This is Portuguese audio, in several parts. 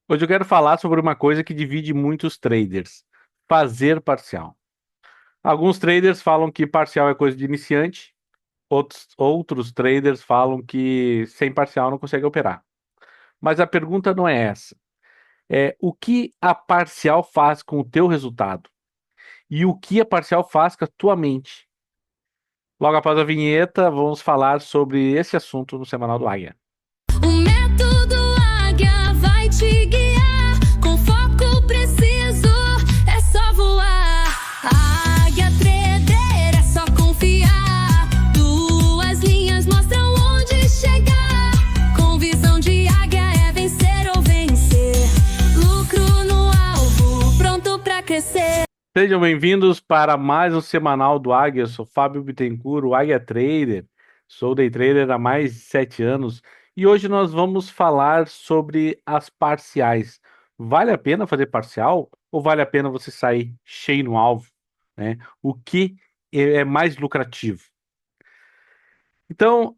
Hoje eu quero falar sobre uma coisa que divide muitos traders: fazer parcial. Alguns traders falam que parcial é coisa de iniciante, outros traders falam que sem parcial não consegue operar. Mas a pergunta não é essa. É o que a parcial faz com o teu resultado e o que a parcial faz com a tua mente. Logo após a vinheta, vamos falar sobre esse assunto no Semanal do Águia. O método Águia vai te guiar com foco preciso, é só voar. Águia Trader é só confiar. Duas linhas mostram onde chegar. Com visão de águia é vencer ou vencer. Lucro no alvo, pronto pra crescer. Sejam bem-vindos para mais um Semanal do Águia. Eu sou Fábio Bittencourt, o Águia Trader. Sou day trader há mais de 7 anos e hoje nós vamos falar sobre as parciais. Vale a pena fazer parcial ou vale a pena você sair cheio no alvo, né? O que é mais lucrativo? Então,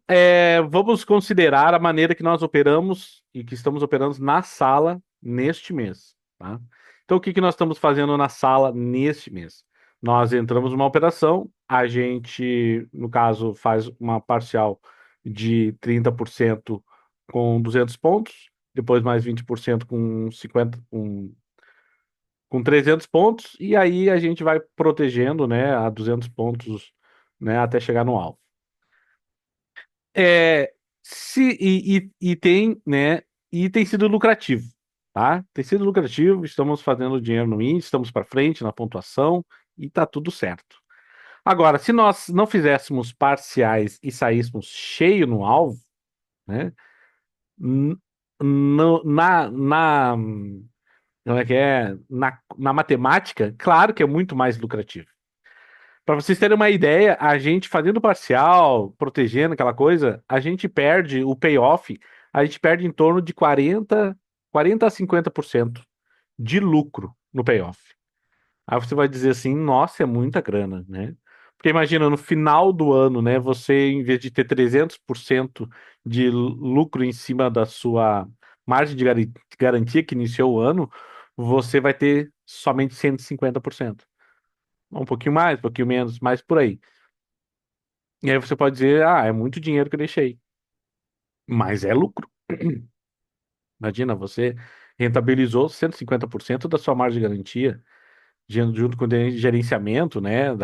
vamos considerar a maneira que nós operamos e que estamos operando na sala neste mês, tá? Então, o que que nós estamos fazendo na sala neste mês? Nós entramos numa operação, a gente, no caso, faz uma parcial de 30% com 200 pontos, depois mais 20% com 50, com 300 pontos, e aí a gente vai protegendo, né, a 200 pontos, né, até chegar no alvo. É, e tem, né? E tem sido lucrativo, tá? Tem sido lucrativo, estamos fazendo dinheiro no índice, estamos para frente na pontuação e tá tudo certo. Agora, se nós não fizéssemos parciais e saíssemos cheio no alvo, né? n- como é que é? Na matemática, claro que é muito mais lucrativo. Para vocês terem uma ideia, a gente fazendo parcial, protegendo aquela coisa, a gente perde o payoff, a gente perde em torno de 40 a 50% de lucro no payoff. Aí você vai dizer assim, nossa, é muita grana, né? Porque imagina, no final do ano, né, você, em vez de ter 300% de lucro em cima da sua margem de garantia que iniciou o ano, você vai ter somente 150%. Um pouquinho mais, um pouquinho menos, mais por aí. E aí você pode dizer, ah, é muito dinheiro que eu deixei. Mas é lucro. Imagina, você rentabilizou 150% da sua margem de garantia, junto com o gerenciamento, né,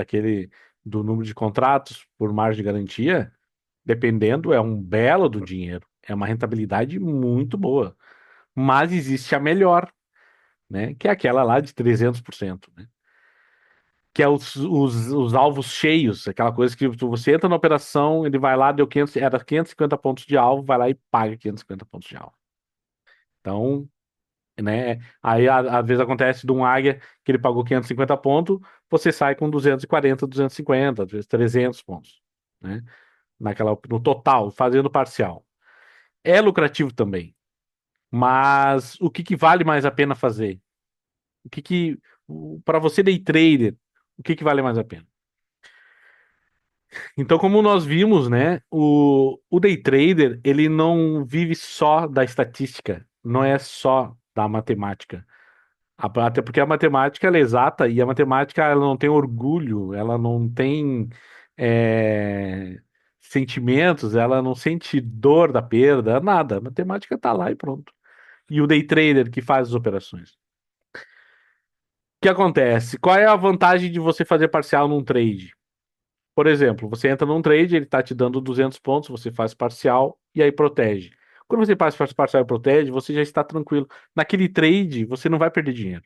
do número de contratos por margem de garantia, dependendo, é um belo do dinheiro. É uma rentabilidade muito boa. Mas existe a melhor, né, que é aquela lá de 300%, né? Que é os alvos cheios, aquela coisa que você entra na operação, ele vai lá, deu 500, era 550 pontos de alvo, vai lá e paga 550 pontos de alvo. Então, né, aí às vezes acontece de um águia que ele pagou 550 pontos, você sai com 240, 250, às vezes 300 pontos, né, no total, fazendo parcial. É lucrativo também, mas o que que vale mais a pena fazer? Para você day trader, o que que vale mais a pena? Então, como nós vimos, né, o day trader, ele não vive só da estatística, não é só da matemática. Até porque a matemática ela é exata e a matemática ela não tem orgulho, ela não tem é, sentimentos, ela não sente dor da perda, nada. A matemática tá lá e pronto. E o day trader que faz as operações. O que acontece? Qual é a vantagem de você fazer parcial num trade? Por exemplo, você entra num trade, ele está te dando 200 pontos, você faz parcial e aí protege. Quando você faz parcial e protege, você já está tranquilo. Naquele trade, você não vai perder dinheiro.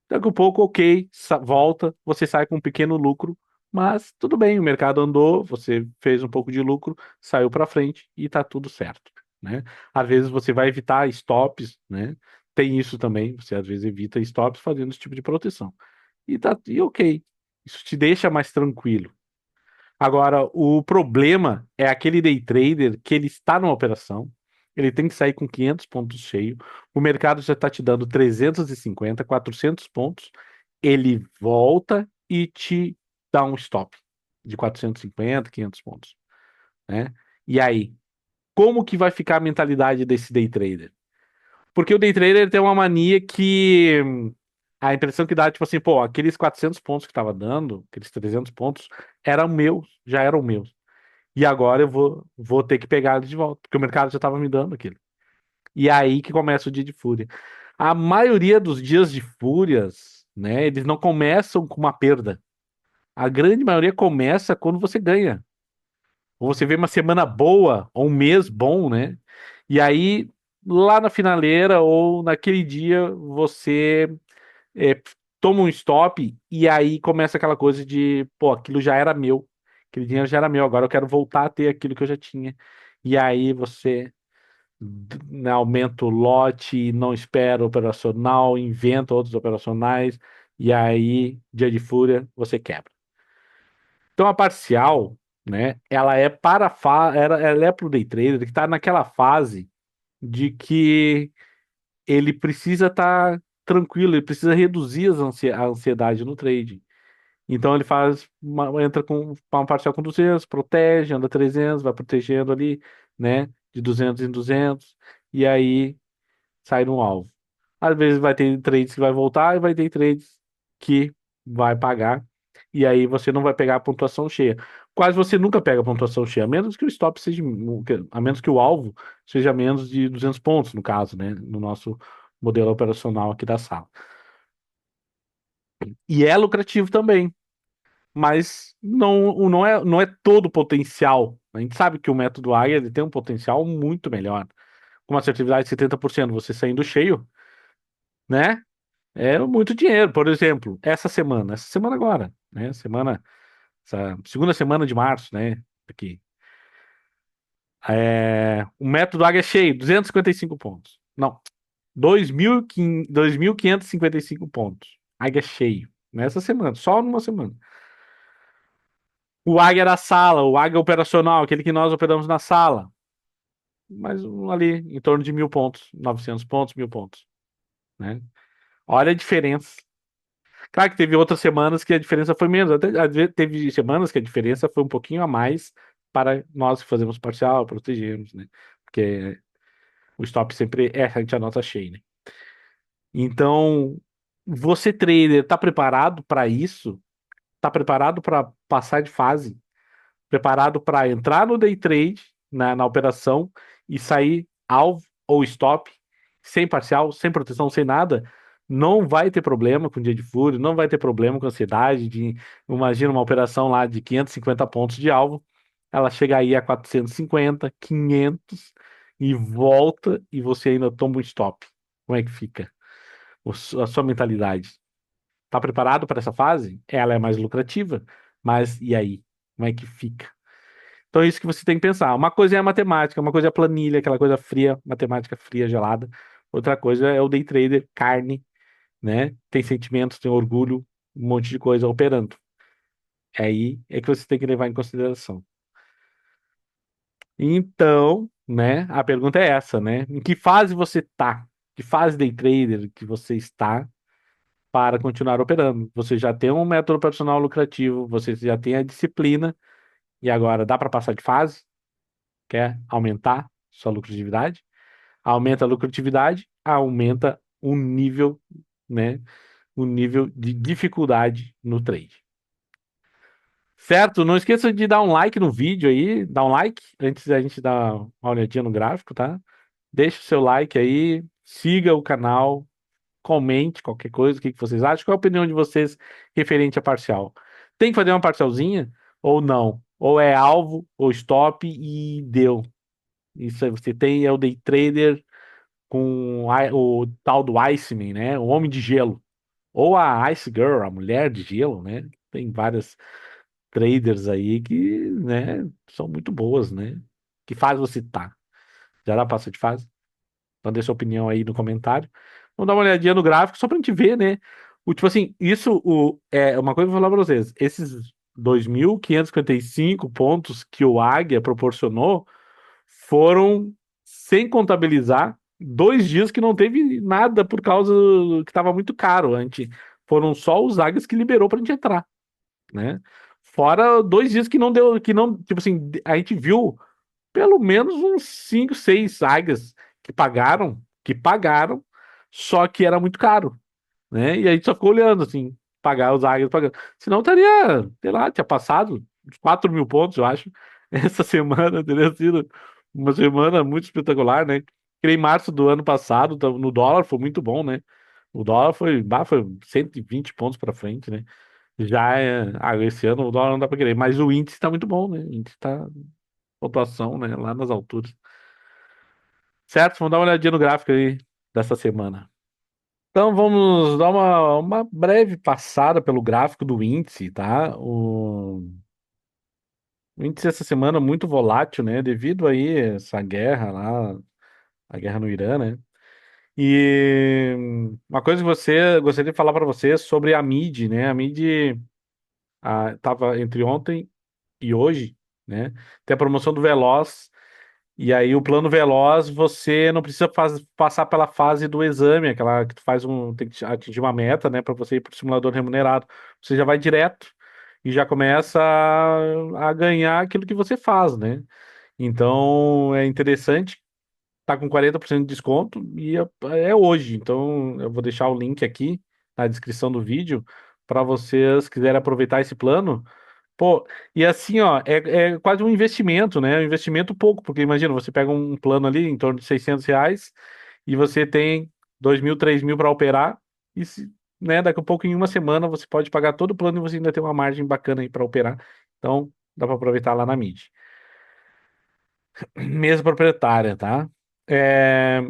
Daqui a pouco, ok, volta, você sai com um pequeno lucro, mas tudo bem, o mercado andou, você fez um pouco de lucro, saiu para frente e está tudo certo, né? Às vezes você vai evitar stops, né? Tem isso também, você às vezes evita stops fazendo esse tipo de proteção. E ok, isso te deixa mais tranquilo. Agora, o problema é aquele day trader que ele está numa operação, ele tem que sair com 500 pontos cheio, o mercado já está te dando 350, 400 pontos, ele volta e te dá um stop de 450, 500 pontos, né? E aí, como que vai ficar a mentalidade desse day trader? Porque o day trader tem uma mania que a impressão que dá, tipo assim, pô, aqueles 400 pontos que tava dando, aqueles 300 pontos, eram meus, já eram meus. E agora eu vou ter que pegar eles de volta, porque o mercado já tava me dando aquilo. E é aí que começa o dia de fúria. A maioria dos dias de fúrias, né, eles não começam com uma perda. A grande maioria começa quando você ganha. Ou você vê uma semana boa, ou um mês bom, né? E aí, lá na finaleira ou naquele dia, você é, toma um stop e aí começa aquela coisa de, pô, aquilo já era meu. Aquele dinheiro já era meu, agora eu quero voltar a ter aquilo que eu já tinha. E aí você né, aumenta o lote, não espera o operacional, inventa outros operacionais, e aí, dia de fúria, você quebra. Então a parcial, né, ela é ela é para o day trader que está naquela fase de que ele precisa estar tranquilo, ele precisa reduzir a ansiedade no trading. Então ele entra com uma parcial com 200, protege, anda 300, vai protegendo ali, né, de 200 em 200, e aí sai no alvo. Às vezes vai ter trades que vai voltar e vai ter trades que vai pagar. E aí você não vai pegar a pontuação cheia. Quase você nunca pega a pontuação cheia, a menos que o stop seja, a menos que o alvo seja menos de 200 pontos, no caso, né? No nosso modelo operacional aqui da sala. E é lucrativo também, mas não é todo o potencial. A gente sabe que o método Águia ele tem um potencial muito melhor. Com uma assertividade de 70%, você saindo cheio, né? É muito dinheiro. Por exemplo, essa semana agora, né? Essa segunda semana de março, né? Aqui. O método Águia é cheio, 255 pontos. Não, 2.555 pontos. Águia cheio. Nessa semana, só numa semana. O Águia da sala, o Águia operacional, aquele que nós operamos na sala. Mais um ali, em torno de 1.000 pontos, 900 pontos, 1.000 pontos, né? Olha a diferença. Claro que teve outras semanas que a diferença foi menos. Até, às vezes, teve semanas que a diferença foi um pouquinho a mais para nós que fazemos parcial, protegemos, né? Porque o stop sempre é, a gente anota cheio, né? Então, você trader, está preparado para isso? Está preparado para passar de fase? Preparado para entrar no day trade, na operação, e sair alvo ou stop, sem parcial, sem proteção, sem nada, não vai ter problema com dia de fúria, não vai ter problema com ansiedade. Imagina uma operação lá de 550 pontos de alvo, ela chega aí a 450, 500 e volta e você ainda toma um stop. Como é que fica a sua mentalidade? Tá preparado para essa fase? Ela é mais lucrativa, mas e aí? Como é que fica? Então é isso que você tem que pensar. Uma coisa é a matemática, uma coisa é a planilha, aquela coisa fria, matemática fria, gelada. Outra coisa é o day trader, carne, né? Tem sentimentos, tem orgulho, um monte de coisa operando. Aí é que você tem que levar em consideração. Então, né, a pergunta é essa, né? Em que fase você tá? Que fase day trader que você está para continuar operando? Você já tem um método profissional lucrativo, você já tem a disciplina e agora dá para passar de fase? Quer aumentar sua lucratividade? Aumenta a lucratividade, aumenta o nível, né? O nível de dificuldade no trade. Certo? Não esqueça de dar um like no vídeo aí, dar um like antes da gente dar uma olhadinha no gráfico, tá? Deixa o seu like aí, siga o canal, comente qualquer coisa, o que que vocês acham, qual a opinião de vocês referente a parcial. Tem que fazer uma parcialzinha ou não? Ou é alvo ou stop e deu. Isso aí você tem é o day trader com o tal do Iceman, né? O homem de gelo. Ou a Ice Girl, a mulher de gelo, né? Tem várias traders aí que, né, são muito boas, né? Que fase você tá? Já dá pra passar de fase? Então deixa sua opinião aí no comentário. Vamos dar uma olhadinha no gráfico só pra gente ver, né? Tipo assim, é uma coisa que eu vou falar pra vocês. Esses 2.555 pontos que o Águia proporcionou foram sem contabilizar 2 dias que não teve nada por causa que estava muito caro. Foram só os águias que liberou para a gente entrar, né? Fora 2 dias que não deu, que não, tipo assim, a gente viu pelo menos uns 5, 6 águias que pagaram, que pagaram, só que era muito caro, né? E a gente só ficou olhando, assim, pagar os águias, pagando. Senão estaria, sei lá, tinha passado uns 4.000 pontos, eu acho. Essa semana teria sido uma semana muito espetacular, né? Que em março do ano passado, no dólar, foi muito bom, né? O dólar foi 120 pontos para frente, né? Esse ano o dólar não dá para querer, mas o índice está muito bom, né? O índice está pontuação, né? Lá nas alturas. Certo? Vamos dar uma olhadinha no gráfico aí dessa semana. Então vamos dar uma breve passada pelo gráfico do índice, tá? O índice essa semana muito volátil, né? Devido aí a essa guerra lá, a guerra no Irã, né? E uma coisa que você gostaria de falar para você sobre a MID, né? A MID tava entre ontem e hoje, né? Tem a promoção do Veloz. E aí o plano Veloz, você não precisa passar pela fase do exame, aquela que tu faz tem que atingir uma meta, né, para você ir para o simulador remunerado. Você já vai direto e já começa a ganhar aquilo que você faz, né? Então é interessante, tá com 40% de desconto e é hoje. Então eu vou deixar o link aqui na descrição do vídeo para vocês quiserem aproveitar esse plano. Pô, e assim, ó, é quase um investimento, né? Um investimento pouco, porque imagina, você pega um plano ali em torno de R$ 600 e você tem 2.000, 3.000 para operar e, né, daqui a pouco, em uma semana, você pode pagar todo o plano e você ainda tem uma margem bacana aí para operar. Então, dá para aproveitar lá na MID. Mesa proprietária, tá? É,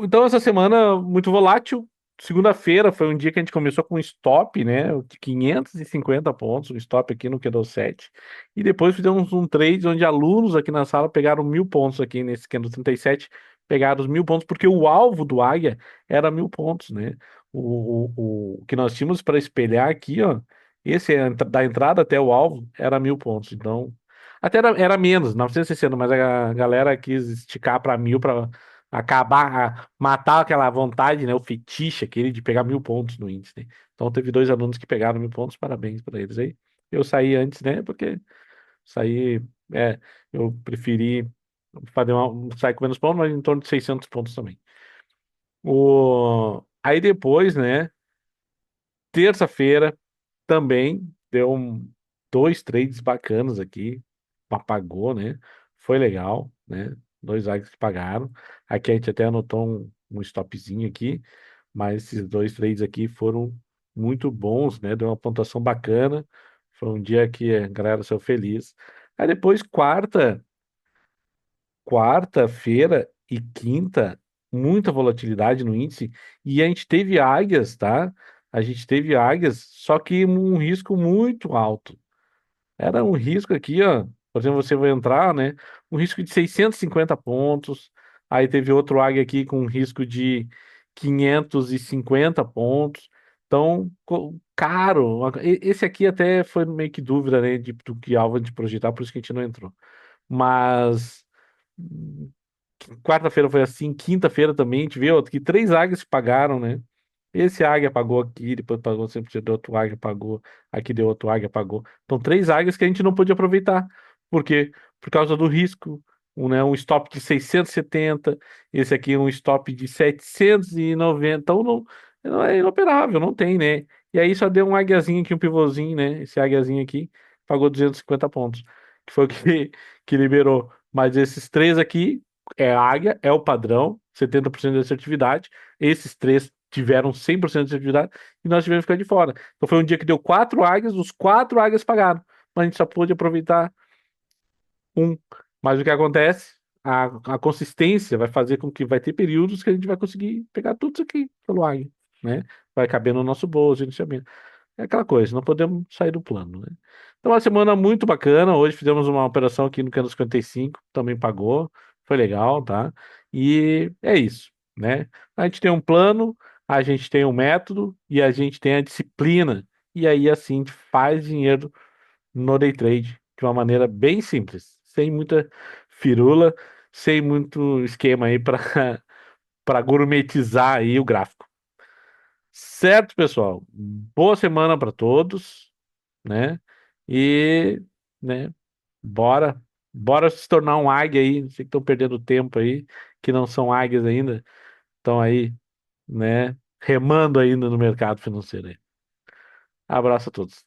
Então, essa semana muito volátil. Segunda-feira foi um dia que a gente começou com um stop, né? De 550 pontos, um stop aqui no Candle 7. E depois fizemos um trade onde alunos aqui na sala pegaram 1.000 pontos aqui nesse Candle 37. Pegaram os 1.000 pontos, porque o alvo do Águia era 1.000 pontos, né? O que nós tínhamos para espelhar aqui, ó. Esse é da entrada até o alvo era 1.000 pontos. Então, até era menos, 960, mas a galera quis esticar para 1.000 para acabar, matar aquela vontade, né, o fetiche aquele de pegar 1.000 pontos no índice, né? Então teve dois alunos que pegaram 1.000 pontos, parabéns para eles aí. Eu saí antes, né, porque saí, eu preferi sair com menos pontos, mas em torno de 600 pontos também. Aí depois, né, terça-feira também deu dois trades bacanas aqui, apagou, né? Foi legal, né? Dois AGs que pagaram. Aqui a gente até anotou um stopzinho aqui, mas esses dois trades aqui foram muito bons, né? Deu uma pontuação bacana. Foi um dia que a galera saiu feliz. Aí depois, quarta-feira e quinta, muita volatilidade no índice. E a gente teve águias, tá? A gente teve águias, só que um risco muito alto. Era um risco aqui, ó. Por exemplo, você vai entrar, né? Um risco de 650 pontos. Aí teve outro águia aqui com um risco de 550 pontos. Então, caro. Esse aqui até foi meio que dúvida, né? Do que alvo de projetar, por isso que a gente não entrou. Mas quarta-feira foi assim, quinta-feira também, a gente viu que três águias pagaram, né? Esse águia pagou aqui, depois pagou 100%, deu outro águia pagou, aqui deu outro águia pagou. Então, três águias que a gente não pôde aproveitar. Por quê? Por causa do risco. Um stop de 670, esse aqui é um stop de 790. Então, não é inoperável, não tem, né? E aí só deu um águiazinho aqui, um pivôzinho, né? Esse águiazinho aqui pagou 250 pontos, que foi o que, que liberou. Mas esses três aqui, águia, é o padrão, 70% de assertividade. Esses três tiveram 100% de assertividade e nós tivemos que ficar de fora. Então foi um dia que deu quatro águias, os quatro águias pagaram, mas a gente só pôde aproveitar um. Mas o que acontece? A consistência vai fazer com que vai ter períodos que a gente vai conseguir pegar tudo isso aqui pelo águia, né? Vai caber no nosso bolso, inicialmente. É aquela coisa, não podemos sair do plano, né? Então, uma semana muito bacana. Hoje fizemos uma operação aqui no Cano 55, também pagou, foi legal, tá? E é isso, né? A gente tem um plano, a gente tem um método e a gente tem a disciplina. E aí, assim, a gente faz dinheiro no day trade de uma maneira bem simples, sem muita firula, sem muito esquema aí para para gourmetizar aí o gráfico. Certo, pessoal? Boa semana para todos, né? E, né, bora Bora se tornar um águia aí. Sei que estão perdendo tempo aí, que não são águias ainda. Estão aí, né? Remando ainda no mercado financeiro aí. Abraço a todos.